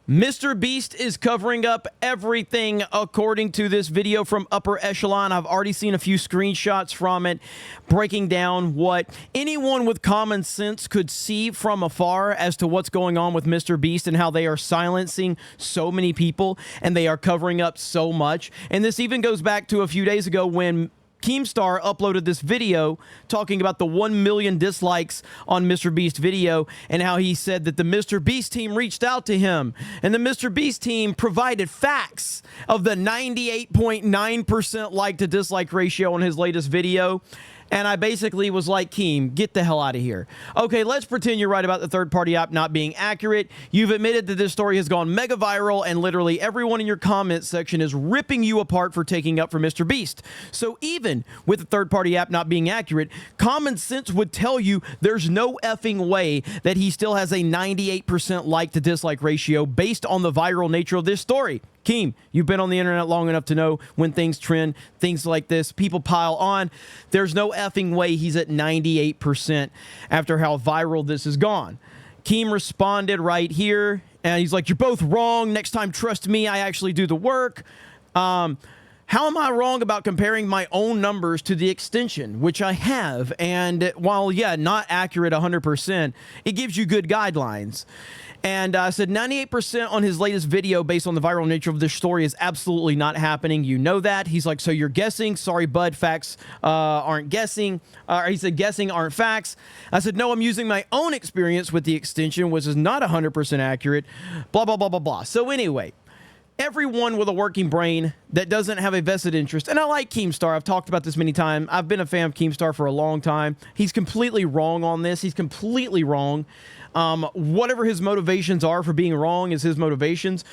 MrBeast is covering up everything according to this video from Upper Echelon. I've already seen a few screenshots from it breaking down what anyone with common sense could see from afar as to what's going on with MrBeast and how they are silencing so many people and they are covering up so much. And this even goes back to a few days ago when Keemstar uploaded this video talking about the 1 million dislikes on MrBeast video and how he said that the MrBeast team reached out to him and the MrBeast team provided facts of the 98.9% like to dislike ratio on his latest video. And I basically was like, Keem, get the hell out of here. Okay, let's pretend you're right about the third-party app not being accurate. You've admitted that this story has gone mega viral, and literally everyone in your comment section is ripping you apart for taking up for MrBeast. So even with the third-party app not being accurate, common sense would tell you there's no effing way that he still has a 98% like-to-dislike ratio based on the viral nature of this story. Keem, you've been on the internet long enough to know when things trend, things like this, people pile on. There's no effing way he's at 98% after how viral this has gone. Keem responded right here, and he's like, you're both wrong. Next time, trust me, I actually do the work. How am I wrong about comparing my own numbers to the extension, which I have? And while, yeah, not accurate 100%, it gives you good guidelines. And I said 98% on his latest video based on the viral nature of this story is absolutely not happening. You know that. He's like, so you're guessing? Sorry, bud. Facts aren't guessing. He said, guessing aren't facts. I said, no, I'm using my own experience with the extension, which is not 100% accurate. Blah, blah, blah, blah, blah. So anyway, everyone with a working brain that doesn't have a vested interest, and I like Keemstar. I've talked about this many times. I've been a fan of Keemstar for a long time. He's completely wrong on this. He's completely wrong. Whatever his motivations are for being wrong is his motivations.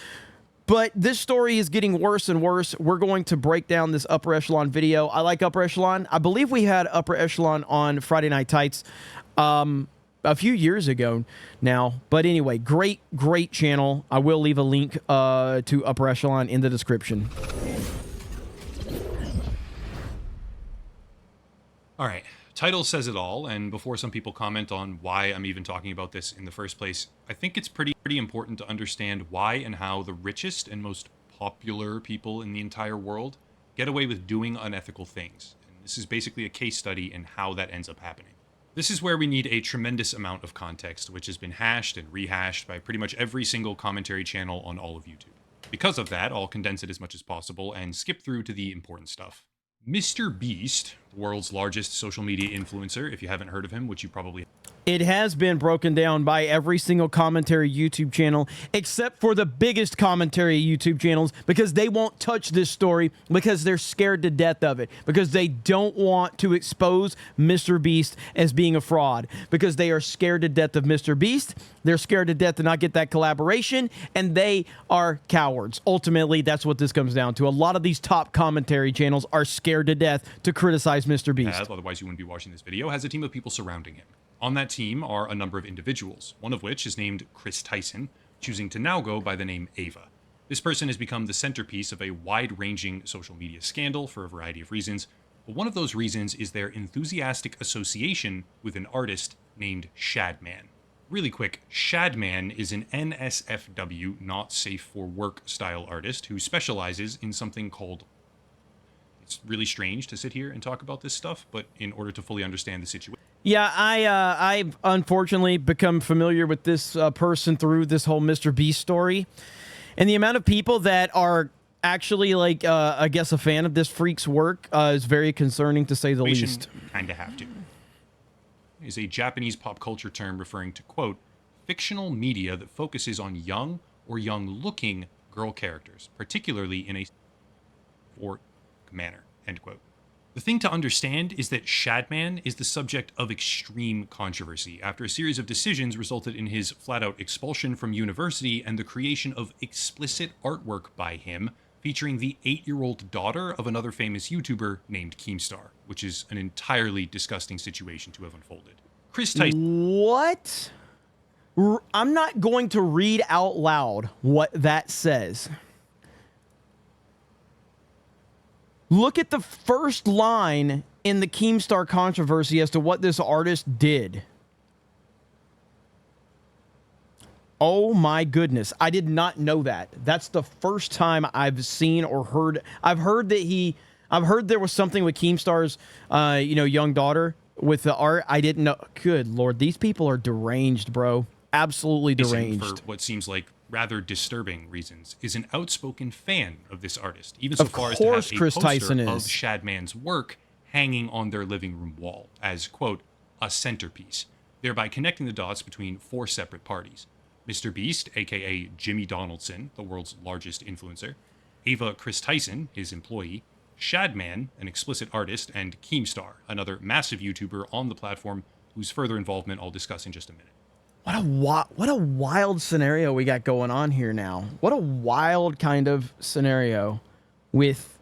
But this story is getting worse and worse. We're going to break down this Upper Echelon video. I like Upper Echelon. I believe we had Upper Echelon on Friday Night Tights a few years ago now. But anyway, great channel. I will leave a link to Upper Echelon in the description. All right. Title says it all, and before some people comment on why I'm even talking about this in the first place, I think it's pretty important to understand why and how the richest and most popular people in the entire world get away with doing unethical things. And this is basically a case study in how that ends up happening. This is where we need a tremendous amount of context, which has been hashed and rehashed by pretty much every single commentary channel on all of YouTube. Because of that, I'll condense it as much as possible and skip through to the important stuff. MrBeast, the world's largest social media influencer, if you haven't heard of him, which you probably... It has been broken down by every single commentary YouTube channel, except for the biggest commentary YouTube channels, because they won't touch this story because they're scared to death of it, because they don't want to expose MrBeast as being a fraud, because they are scared to death of MrBeast. They're scared to death to not get that collaboration, and they are cowards. Ultimately, that's what this comes down to. A lot of these top commentary channels are scared to death to criticize MrBeast. Otherwise you wouldn't be watching this video, has a team of people surrounding him. On that team are a number of individuals, one of which is named Chris Tyson, choosing to now go by the name Ava. This person has become the centerpiece of a wide-ranging social media scandal for a variety of reasons, but one of those reasons is their enthusiastic association with an artist named Shadman. Really quick, Shadman is an NSFW, not safe for work style artist who specializes in something called... It's really strange to sit here and talk about this stuff, but in order to fully understand the situation... Yeah, I've unfortunately become familiar with this person through this whole MrBeast story. And the amount of people that are actually, like, I guess a fan of this freak's work is very concerning, to say the least. Kinda have to. Is a Japanese pop culture term referring to, quote, fictional media that focuses on young or young-looking girl characters, particularly in a or manner, end quote. The thing to understand is that Shadman is the subject of extreme controversy after a series of decisions resulted in his flat-out expulsion from university and the creation of explicit artwork by him featuring the 8-year-old daughter of another famous YouTuber named Keemstar, which is an entirely disgusting situation to have unfolded. Chris Tyson... What? I'm not going to read out loud what that says. Look at the first line in the Keemstar controversy as to what this artist did. Oh my goodness. I did not know that. That's the first time I've seen or heard. I've heard there was something with Keemstar's, young daughter with the art. I didn't know. Good Lord. These people are deranged, bro. Absolutely deranged. For what seems like rather disturbing reasons, is an outspoken fan of this artist, even so far as to have a Chris poster Tyson of is. Shadman's work hanging on their living room wall as, quote, a centerpiece, thereby connecting the dots between 4 separate parties. MrBeast, aka Jimmy Donaldson, the world's largest influencer, Ava Chris Tyson, his employee, Shadman, an explicit artist, and Keemstar, another massive YouTuber on the platform whose further involvement I'll discuss in just a minute. What a wild scenario we got going on here now. What a wild kind of scenario with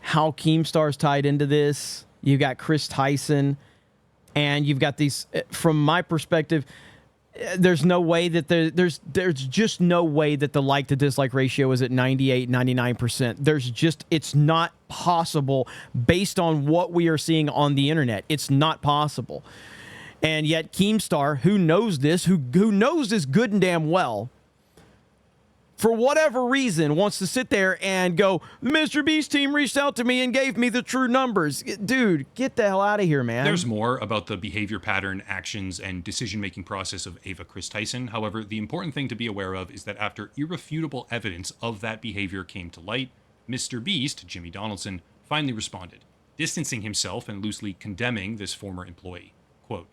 how Keemstar's tied into this. You've got Chris Tyson, and you've got these, from my perspective, there's no way that there's just no way that the like to dislike ratio is at 98, 99%. It's not possible based on what we are seeing on the internet. It's not possible. And yet Keemstar, who knows this, who knows this good and damn well, for whatever reason, wants to sit there and go, the MrBeast team reached out to me and gave me the true numbers. Dude, get the hell out of here, man. There's more about the behavior pattern, actions, and decision-making process of Ava Chris Tyson. However, the important thing to be aware of is that after irrefutable evidence of that behavior came to light, MrBeast, Jimmy Donaldson, finally responded, distancing himself and loosely condemning this former employee. Quote,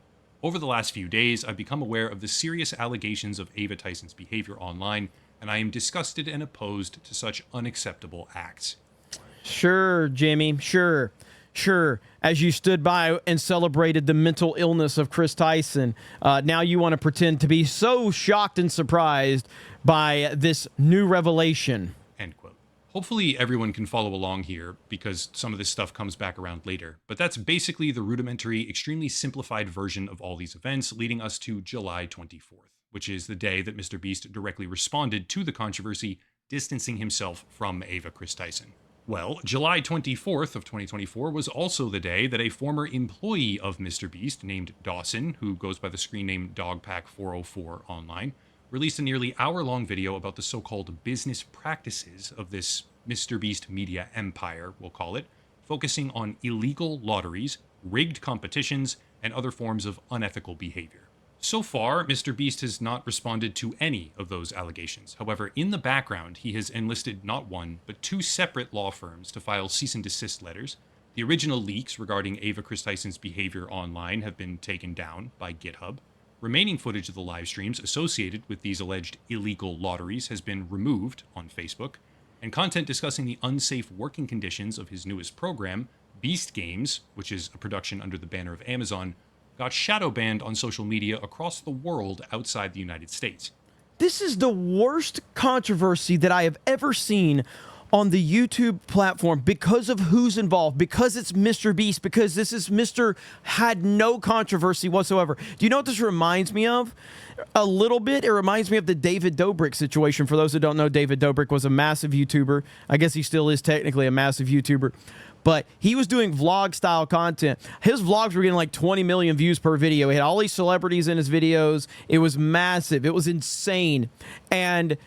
over the last few days, I've become aware of the serious allegations of Ava Tyson's behavior online, and I am disgusted and opposed to such unacceptable acts. Sure, Jimmy, sure. As you stood by and celebrated the mental illness of Chris Tyson, now you want to pretend to be so shocked and surprised by this new revelation. End quote. Hopefully everyone can follow along here, because some of this stuff comes back around later. But that's basically the rudimentary, extremely simplified version of all these events, leading us to July 24th, which is the day that MrBeast directly responded to the controversy, distancing himself from Ava Chris Tyson. Well, July 24th of 2024 was also the day that a former employee of MrBeast named Dawson, who goes by the screen name Dogpack404 online, released a nearly hour-long video about the so-called business practices of this MrBeast media empire, we'll call it, focusing on illegal lotteries, rigged competitions, and other forms of unethical behavior. So far, MrBeast has not responded to any of those allegations. However, in the background, he has enlisted not one, but 2 separate law firms to file cease and desist letters. The original leaks regarding Ava Chris Tyson's behavior online have been taken down by GitHub. Remaining footage of the live streams associated with these alleged illegal lotteries has been removed on Facebook, and content discussing the unsafe working conditions of his newest program, Beast Games, which is a production under the banner of Amazon, got shadow banned on social media across the world outside the United States. This is the worst controversy that I have ever seen on the YouTube platform because of who's involved, because it's MrBeast, because this is had no controversy whatsoever. Do you know what this reminds me of? A little bit. It reminds me of the David Dobrik situation. For those who don't know, David Dobrik was a massive YouTuber. I guess he still is technically a massive YouTuber. But he was doing vlog-style content. His vlogs were getting like 20 million views per video. He had all these celebrities in his videos. It was massive. It was insane. And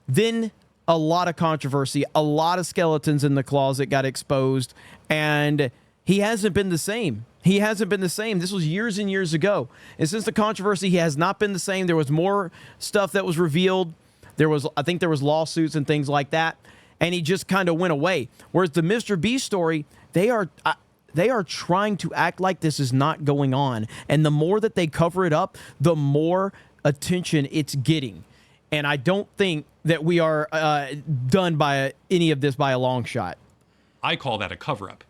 then a lot of controversy, a lot of skeletons in the closet got exposed, and he hasn't been the same. He hasn't been the same. This was years and years ago. And since the controversy, he has not been the same. There was more stuff that was revealed. I think there was lawsuits and things like that. And he just kind of went away. Whereas the MrBeast story, they are trying to act like this is not going on. And the more that they cover it up, the more attention it's getting. And I don't think that we are done by any of this by a long shot. I call that a cover-up.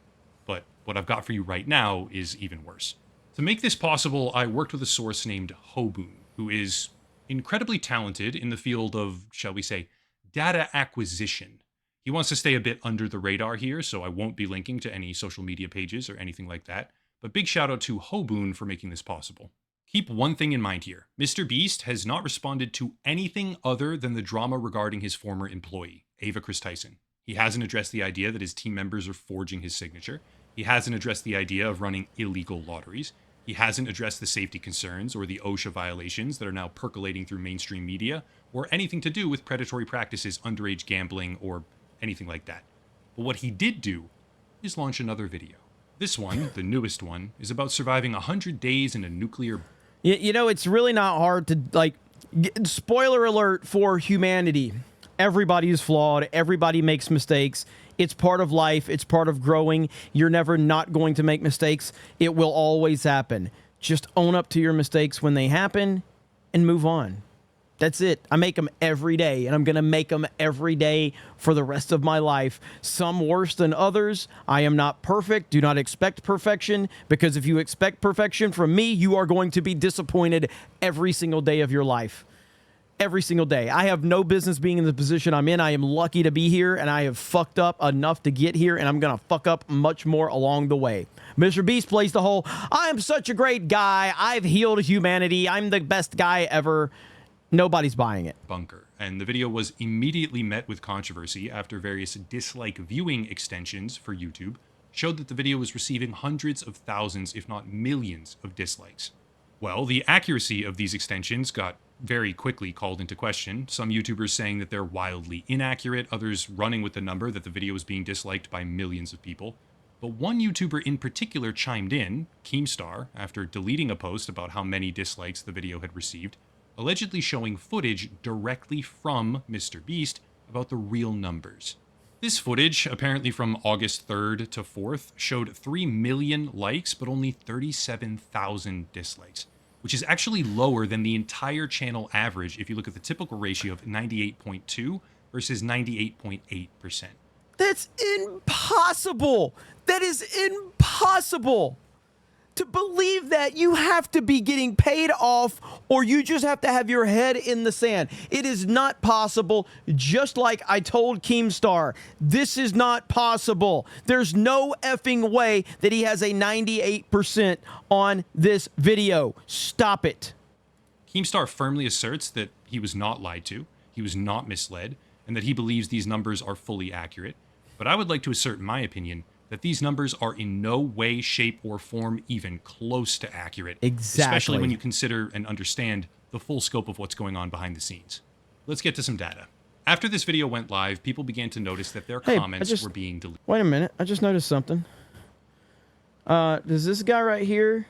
But what I've got for you right now is even worse. To make this possible, I worked with a source named Hoboon, who is incredibly talented in the field of, shall we say, data acquisition. He wants to stay a bit under the radar here, so I won't be linking to any social media pages or anything like that. But big shout out to Hoboon for making this possible. Keep one thing in mind here. MrBeast has not responded to anything other than the drama regarding his former employee, Ava Chris Tyson. He hasn't addressed the idea that his team members are forging his signature. He hasn't addressed the idea of running illegal lotteries. He He hasn't addressed the safety concerns or the OSHA violations that are now percolating through mainstream media, or anything to do with predatory practices, underage gambling, or anything like that. But what he did do is launch another video. This one, the newest one, is about surviving 100 days in a nuclear... You know, it's really not hard to, like, spoiler alert for humanity. Everybody is flawed. Everybody makes mistakes. It's part of life. It's part of growing. You're never not going to make mistakes. It will always happen. Just own up to your mistakes when they happen and move on. That's it. I make them every day, and I'm going to make them every day for the rest of my life. Some worse than others. I am not perfect. Do not expect perfection, because if you expect perfection from me, you are going to be disappointed every single day of your life. Every single day. I have no business being in the position I'm in. I am lucky to be here, and I have fucked up enough to get here, and I'm going to fuck up much more along the way. MrBeast plays the whole, I am such a great guy. I've healed humanity. I'm the best guy ever. Nobody's buying it. Bunker. And the video was immediately met with controversy after various dislike viewing extensions for YouTube showed that the video was receiving hundreds of thousands, if not millions, of dislikes. Well, the accuracy of these extensions got very quickly called into question. Some YouTubers saying that they're wildly inaccurate, others running with the number that the video was being disliked by millions of people. But one YouTuber in particular chimed in, Keemstar, after deleting a post about how many dislikes the video had received, allegedly showing footage directly from MrBeast about the real numbers. This footage, apparently from August 3rd to 4th, showed 3 million likes but only 37,000 dislikes, which is actually lower than the entire channel average if you look at the typical ratio of 98.2 versus 98.8%. That's impossible. That is impossible. To believe that, you have to be getting paid off, or you just have to have your head in the sand. It is not possible. Just like I told Keemstar, this is not possible. There's no effing way that he has a 98% on this video. Stop it. Keemstar firmly asserts that he was not lied to, he was not misled, and that he believes these numbers are fully accurate. But I would like to assert, in my opinion, that these numbers are in no way, shape, or form even close to accurate. Exactly. Especially when you consider and understand the full scope of what's going on behind the scenes. Let's get to some data. After this video went live, people began to notice that their comments were being deleted. Wait a minute. I just noticed something. Does this guy right here,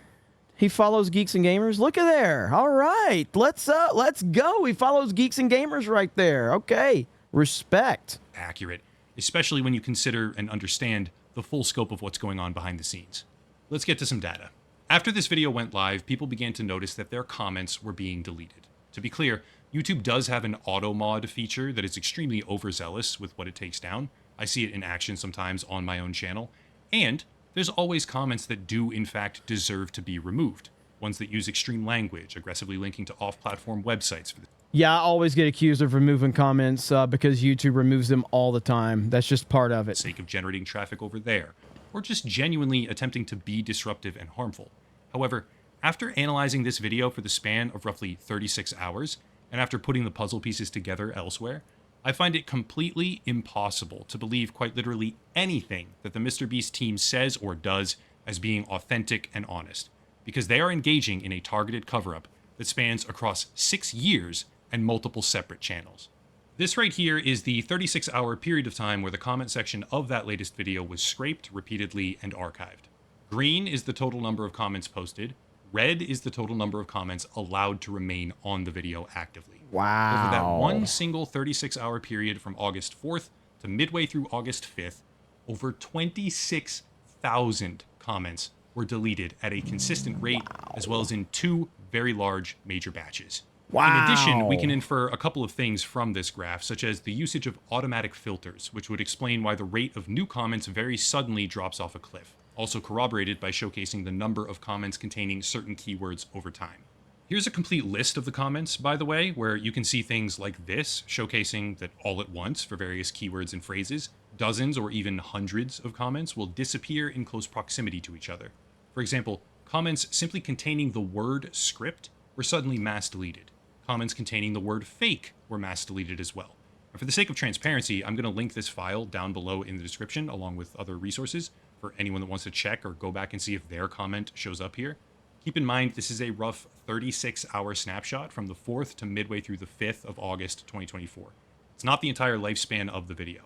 he follows Geeks and Gamers? Look at there. All right. Let's go. He follows Geeks and Gamers right there. Okay. Respect. Accurate. Especially when you consider and understand the full scope of what's going on behind the scenes. Let's get to some data. After this video went live, people began to notice that their comments were being deleted. To be clear, YouTube does have an auto mod feature that is extremely overzealous with what it takes down. I see it in action sometimes on my own channel. And there's always comments that do in fact deserve to be removed. Ones that use extreme language, aggressively linking to off-platform websites for this. Yeah, I always get accused of removing comments because YouTube removes them all the time. That's just part of it. For the sake of generating traffic over there, or just genuinely attempting to be disruptive and harmful. However, after analyzing this video for the span of roughly 36 hours, and after putting the puzzle pieces together elsewhere, I find it completely impossible to believe quite literally anything that the MrBeast team says or does as being authentic and honest, because they are engaging in a targeted cover-up that spans across 6 years and multiple separate channels. This right here is the 36-hour period of time where the comment section of that latest video was scraped repeatedly and archived. Green is the total number of comments posted. Red is the total number of comments allowed to remain on the video actively. Wow. Over that one single 36-hour period from August 4th to midway through August 5th, over 26,000 comments were deleted at a consistent rate, as well as in 2 very large major batches. Wow. In addition, we can infer a couple of things from this graph, such as the usage of automatic filters, which would explain why the rate of new comments very suddenly drops off a cliff, also corroborated by showcasing the number of comments containing certain keywords over time. Here's a complete list of the comments, by the way, where you can see things like this, showcasing that all at once, for various keywords and phrases, dozens or even hundreds of comments will disappear in close proximity to each other. For example, comments simply containing the word script were suddenly mass deleted. Comments containing the word fake were mass deleted as well. And for the sake of transparency, I'm going to link this file down below in the description along with other resources for anyone that wants to check or go back and see if their comment shows up here. Keep in mind, this is a rough 36-hour snapshot from the 4th to midway through the 5th of August 2024. It's not the entire lifespan of the video.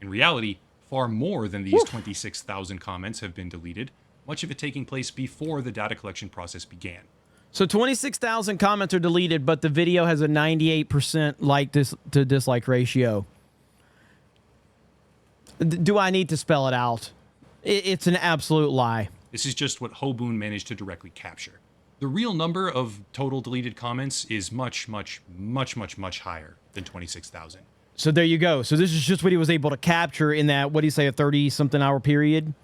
In reality, far more than these 26,000 comments have been deleted, much of it taking place before the data collection process began. So 26,000 comments are deleted, but the video has a 98% like to dislike ratio. Do I need to spell it out? It's an absolute lie. This is just what Hoboon managed to directly capture. The real number of total deleted comments is much higher than 26,000. So there you go. So this is just what he was able to capture in that, what do you say, a 30-something hour period?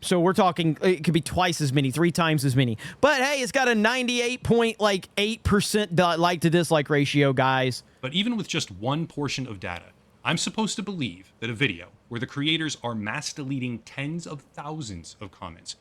So we're talking, it could be twice as many, 3 times as many. But hey, it's got a 98.8% like to dislike ratio, guys. But even with just one portion of data, I'm supposed to believe that a video where the creators are mass deleting tens of thousands of comments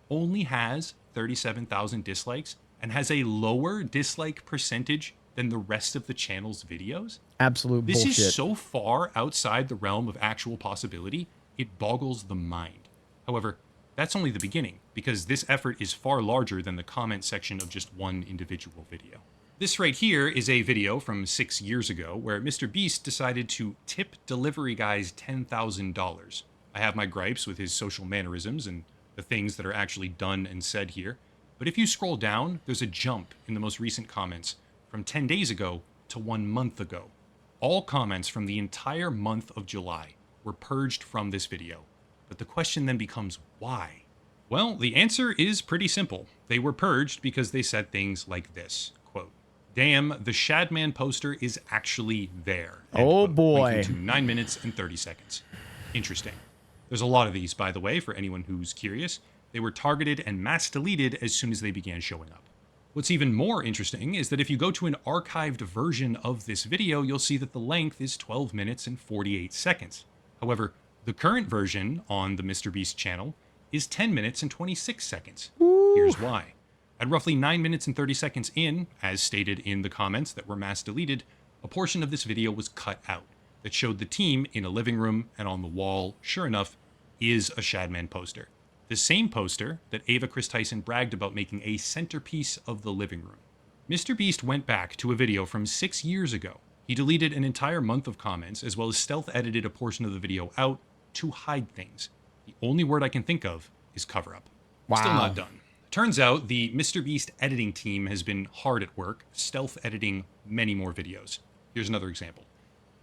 only has 37,000 dislikes and has a lower dislike percentage than the rest of the channel's videos? Absolute bullshit. This is so far outside the realm of actual possibility, it boggles the mind. However, that's only the beginning, because this effort is far larger than the comment section of just one individual video. This right here is a video from 6 years ago where MrBeast decided to tip delivery guys $10,000. I have my gripes with his social mannerisms and the things that are actually done and said here, but if you scroll down, there's a jump in the most recent comments from 10 days ago to 1 month ago. All comments from the entire month of July were purged from this video. But the question then becomes, why? Well, the answer is pretty simple. They were purged because they said things like this, quote, "Damn, the Shadman poster is actually there." End Oh quote, boy. linking to 9 minutes and 30 seconds. Interesting. There's a lot of these, by the way, for anyone who's curious. They were targeted and mass deleted as soon as they began showing up. What's even more interesting is that if you go to an archived version of this video, you'll see that the length is 12 minutes and 48 seconds. However, the current version on the MrBeast channel is 10 minutes and 26 seconds. Here's why. At roughly 9 minutes and 30 seconds in, as stated in the comments that were mass deleted, a portion of this video was cut out that showed the team in a living room, and on the wall, sure enough, is a Shadman poster. The same poster that Ava Chris Tyson bragged about making a centerpiece of the living room. MrBeast went back to a video from 6 years ago. He deleted an entire month of comments, as well as stealth edited a portion of the video out to hide things. The only word I can think of is cover-up. Wow. Still not done. Turns out the MrBeast editing team has been hard at work, stealth editing many more videos. Here's another example.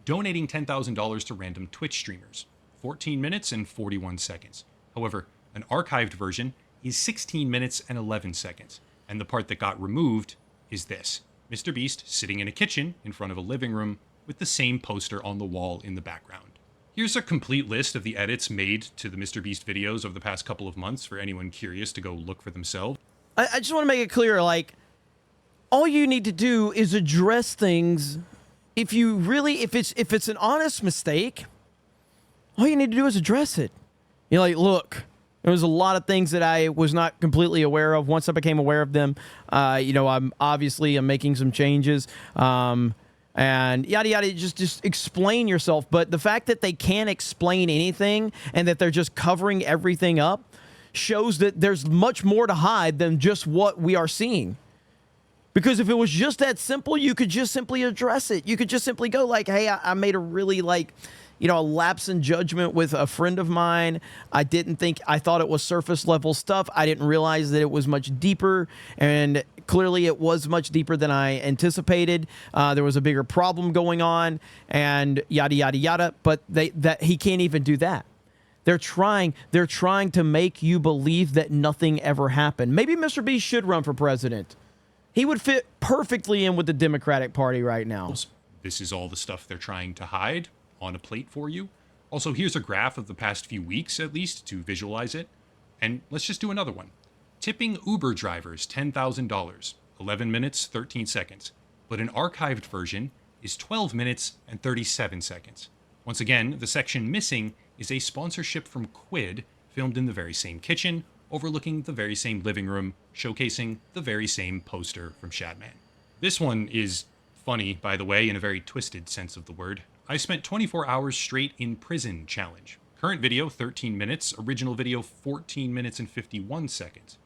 Donating $10,000 to random Twitch streamers. 14 minutes and 41 seconds. However, an archived version is 16 minutes and 11 seconds. And the part that got removed is this. MrBeast sitting in a kitchen in front of a living room with the same poster on the wall in the background. Here's a complete list of the edits made to the MrBeast videos over the past couple of months for anyone curious to go look for themselves. I just want to make it clear, like, all you need to do is address things. If it's an honest mistake, all you need to do is address it. You're like, look, there was a lot of things that I was not completely aware of. Once I became aware of them, I'm making some changes. And yada yada, just explain yourself. But the fact that they can't explain anything and that they're just covering everything up shows that there's much more to hide than just what we are seeing. Because if it was just that simple, you could just simply address it. You could just simply go like, hey, I made a really a lapse in judgment with a friend of mine. I thought it was surface level stuff. I didn't realize that it was much deeper, and clearly it was much deeper than I anticipated. There was a bigger problem going on, and yada, yada, yada. But he can't even do that. They're trying to make you believe that nothing ever happened. Maybe MrBeast should run for president. He would fit perfectly in with the Democratic Party right now. This is all the stuff they're trying to hide on a plate for you. Also, here's a graph of the past few weeks, at least, to visualize it. And let's just do another one. Tipping Uber drivers $10,000, 11 minutes, 13 seconds. But an archived version is 12 minutes and 37 seconds. Once again, the section missing is a sponsorship from Quid, filmed in the very same kitchen, overlooking the very same living room, showcasing the very same poster from Shadman. This one is funny, by the way, in a very twisted sense of the word. I spent 24 hours straight in prison challenge. Current video, 13 minutes. Original video, 14 minutes and 51 seconds.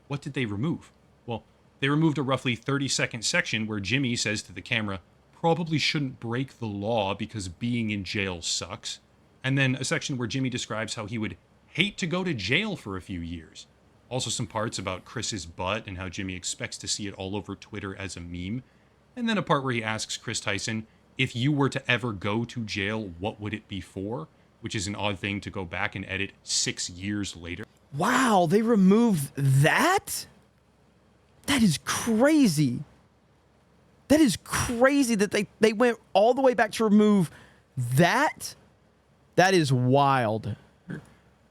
What did they remove? Well, They removed a roughly 30-second section where Jimmy says to the camera, "Probably shouldn't break the law because being in jail sucks." And then a section where Jimmy describes how he would hate to go to jail for a few years. Also some parts about Chris's butt and how Jimmy expects to see it all over Twitter as a meme. And then a part where he asks Chris Tyson, if you were to ever go to jail, what would it be for? Which is an odd thing to go back and edit 6 years later. Wow, they removed that? That is crazy. That is crazy that they went all the way back to remove that. That is wild.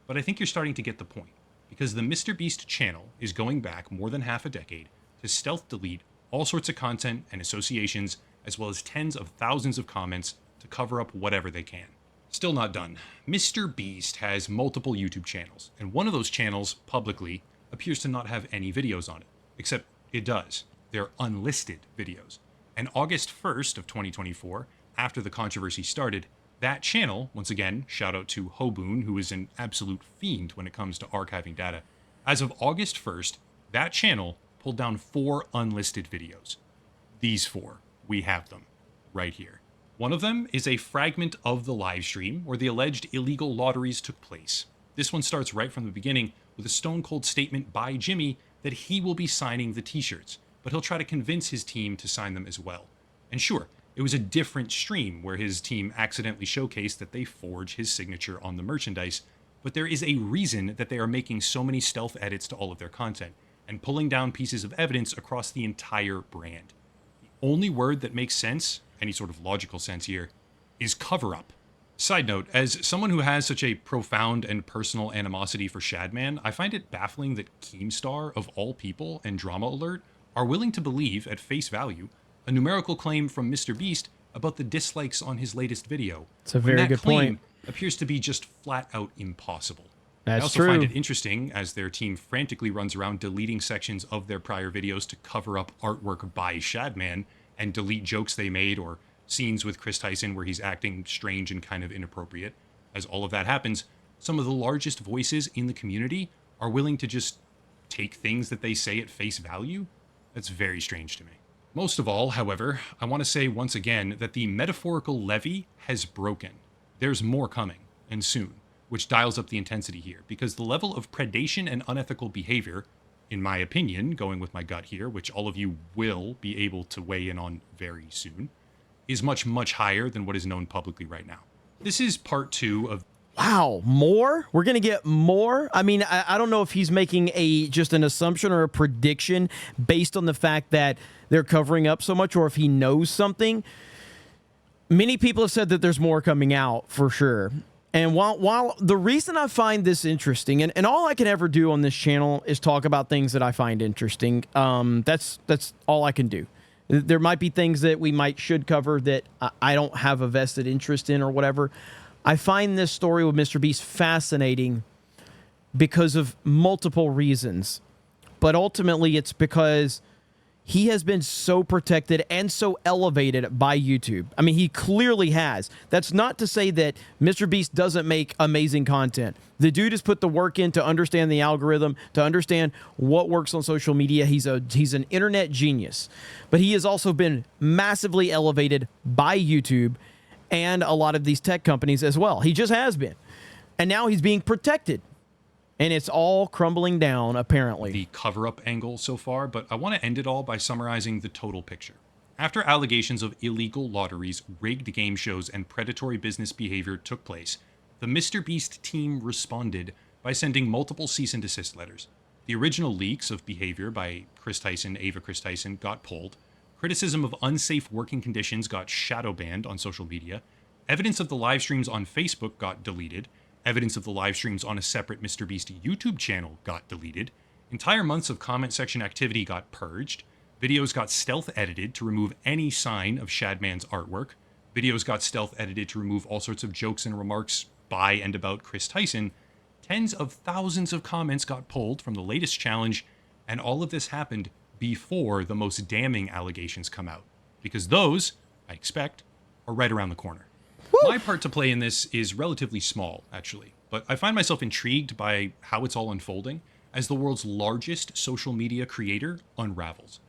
But I think you're starting to get the point, because the MrBeast channel is going back more than half a decade to stealth delete all sorts of content and associations, as well as tens of thousands of comments to cover up whatever they can. Still not done. MrBeast has multiple YouTube channels, and one of those channels, publicly, appears to not have any videos on it. Except it does. They're unlisted videos. And August 1st of 2024, after the controversy started, that channel, once again, shout out to Hoboon, who is an absolute fiend when it comes to archiving data. As of August 1st, that channel pulled down 4 unlisted videos. These 4, we have them right here. One of them is a fragment of the live stream where the alleged illegal lotteries took place. This one starts right from the beginning with a stone-cold statement by Jimmy that he will be signing the t-shirts, but he'll try to convince his team to sign them as well. And sure, it was a different stream where his team accidentally showcased that they forge his signature on the merchandise, but there is a reason that they are making so many stealth edits to all of their content and pulling down pieces of evidence across the entire brand. The only word that makes sense, any sort of logical sense here, is cover-up. Side note, as someone who has such a profound and personal animosity for Shadman, I find it baffling that Keemstar, of all people, and Drama Alert are willing to believe, at face value, a numerical claim from MrBeast about the dislikes on his latest video. It's a very good point. Appears to be just flat out impossible. That's I also true. find it interesting as their team frantically runs around deleting sections of their prior videos to cover up artwork by Shadman and delete jokes they made or scenes with Chris Tyson where he's acting strange and kind of inappropriate. As all of that happens, some of the largest voices in the community are willing to just take things that they say at face value. That's very strange to me. Most of all, however, I want to say once again that the metaphorical levee has broken. There's more coming, and soon, which dials up the intensity here, because the level of predation and unethical behavior, in my opinion, going with my gut here, which all of you will be able to weigh in on very soon, is much, much higher than what is known publicly right now. This is part 2 of... Wow, more? We're going to get more? I mean, I don't know if he's making just an assumption or a prediction based on the fact that they're covering up so much, or if he knows something. Many people have said that there's more coming out for sure. And while the reason I find this interesting, and all I can ever do on this channel is talk about things that I find interesting. That's all I can do. There might be things that we should cover that I don't have a vested interest in or whatever. I find this story with MrBeast fascinating because of multiple reasons. But ultimately, it's because he has been so protected and so elevated by YouTube. I mean, he clearly has. That's not to say that MrBeast doesn't make amazing content. The dude has put the work in to understand the algorithm, to understand what works on social media. He's an internet genius. But he has also been massively elevated by YouTube and a lot of these tech companies as well. He just has been. And now he's being protected. And it's all crumbling down, apparently. The cover-up angle so far, but I want to end it all by summarizing the total picture. After allegations of illegal lotteries, rigged game shows, and predatory business behavior took place, the MrBeast team responded by sending multiple cease and desist letters. The original leaks of behavior by Chris Tyson, Ava Chris Tyson, got pulled. Criticism of unsafe working conditions got shadow banned on social media. Evidence of the live streams on Facebook got deleted. Evidence of the live streams on a separate MrBeast YouTube channel got deleted. Entire months of comment section activity got purged. Videos got stealth edited to remove any sign of Shadman's artwork. Videos got stealth edited to remove all sorts of jokes and remarks by and about Chris Tyson. Tens of thousands of comments got pulled from the latest challenge, and all of this happened before the most damning allegations come out. Because those, I expect, are right around the corner. Woo! My part to play in this is relatively small, actually, but I find myself intrigued by how it's all unfolding, as the world's largest social media creator unravels.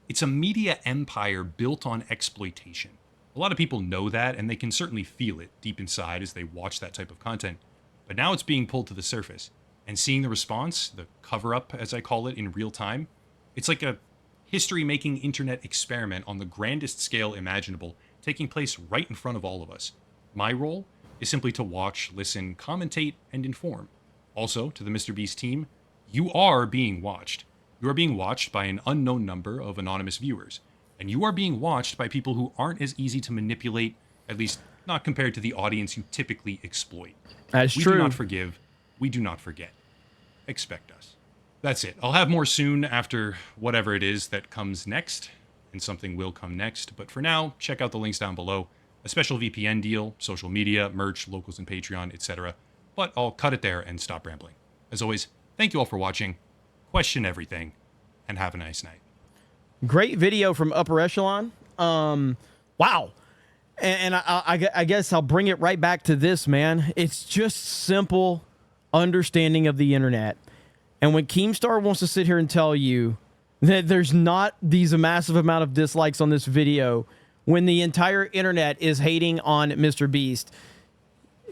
It's a media empire built on exploitation. A lot of people know that, and they can certainly feel it deep inside as they watch that type of content. But now it's being pulled to the surface, and seeing the response, the cover-up as I call it, in real time, it's like a history-making internet experiment on the grandest scale imaginable, taking place right in front of all of us. My role is simply to watch, listen, commentate, and inform. Also, to the MrBeast team, you are being watched. You are being watched by an unknown number of anonymous viewers. And you are being watched by people who aren't as easy to manipulate, at least not compared to the audience you typically exploit. That's We true. do not forgive. We do not forget. Expect us. That's it. I'll have more soon after whatever it is that comes next, and something will come next. But for now, check out the links down below. A special VPN deal, social media, merch, locals and Patreon, etc. But I'll cut it there and stop rambling. As always, thank you all for watching. Question everything, and have a nice night. Great video from Upper Echelon. Wow. And I guess I'll bring it right back to this, man. It's just simple understanding of the internet. And when Keemstar wants to sit here and tell you that there's not these massive amount of dislikes on this video when the entire internet is hating on MrBeast,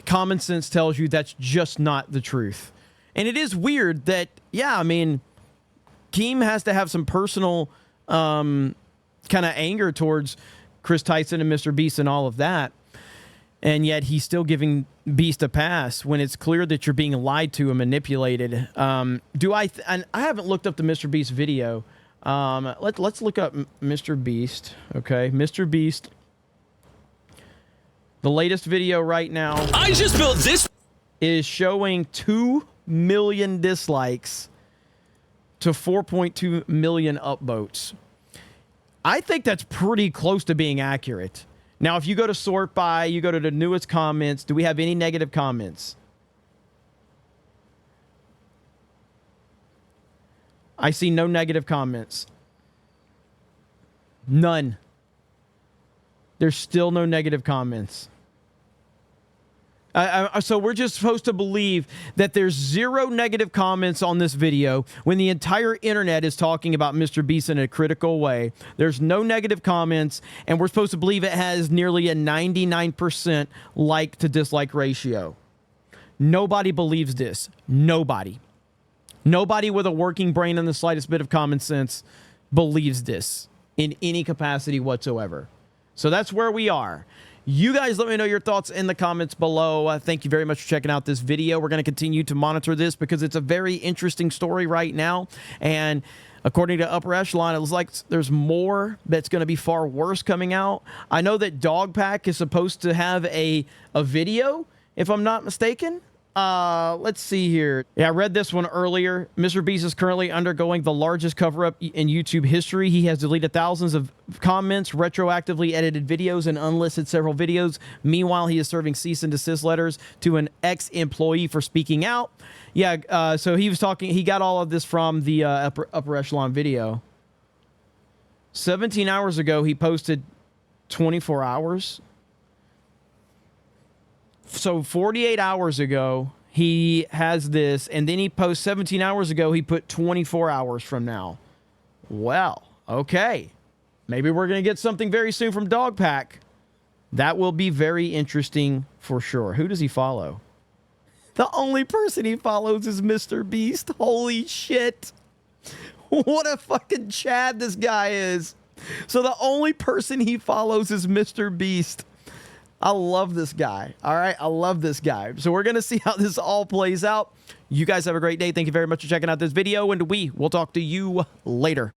common sense tells you that's just not the truth. And it is weird that, yeah, I mean, Keem has to have some personal kind of anger towards Chris Tyson and MrBeast and all of that. And yet he's still giving Beast a pass when it's clear that you're being lied to and manipulated. And I haven't looked up the MrBeast video. Let's look up MrBeast. Okay, MrBeast. The latest video right now. I just built this. Is showing 2 million dislikes to 4.2 million upvotes. I think that's pretty close to being accurate. Now, if you go to sort by, you go to the newest comments, do we have any negative comments? I see no negative comments. None. There's still no negative comments. So we're just supposed to believe that there's 0 negative comments on this video when the entire internet is talking about MrBeast in a critical way. There's no negative comments, and we're supposed to believe it has nearly a 99% like to dislike ratio. Nobody believes this. Nobody. Nobody with a working brain and the slightest bit of common sense believes this in any capacity whatsoever. So that's where we are. You guys let me know your thoughts in the comments below. Thank you very much for checking out this video. We're going to continue to monitor this because it's a very interesting story right now. And according to Upper Echelon, it looks like there's more that's going to be far worse coming out. I know that Dogpack is supposed to have a video, if I'm not mistaken. Let's see here. Yeah, I read this one earlier. MrBeast is currently undergoing the largest cover-up in YouTube history. He has deleted thousands of comments, retroactively edited videos, and unlisted several videos. Meanwhile, he is serving cease and desist letters to an ex-employee for speaking out. Yeah, so he was talking, he got all of this from the upper Echelon video. 17 hours ago, he posted 24 hours. So 48 hours ago, he has this, and then he posts 17 hours ago, he put 24 hours from now. Well, okay. Maybe we're going to get something very soon from Dogpack. That will be very interesting for sure. Who does he follow? The only person he follows is MrBeast. Holy shit. What a fucking Chad this guy is. So the only person he follows is MrBeast. I love this guy. All right. I love this guy. So we're going to see how this all plays out. You guys have a great day. Thank you very much for checking out this video, and we will talk to you later.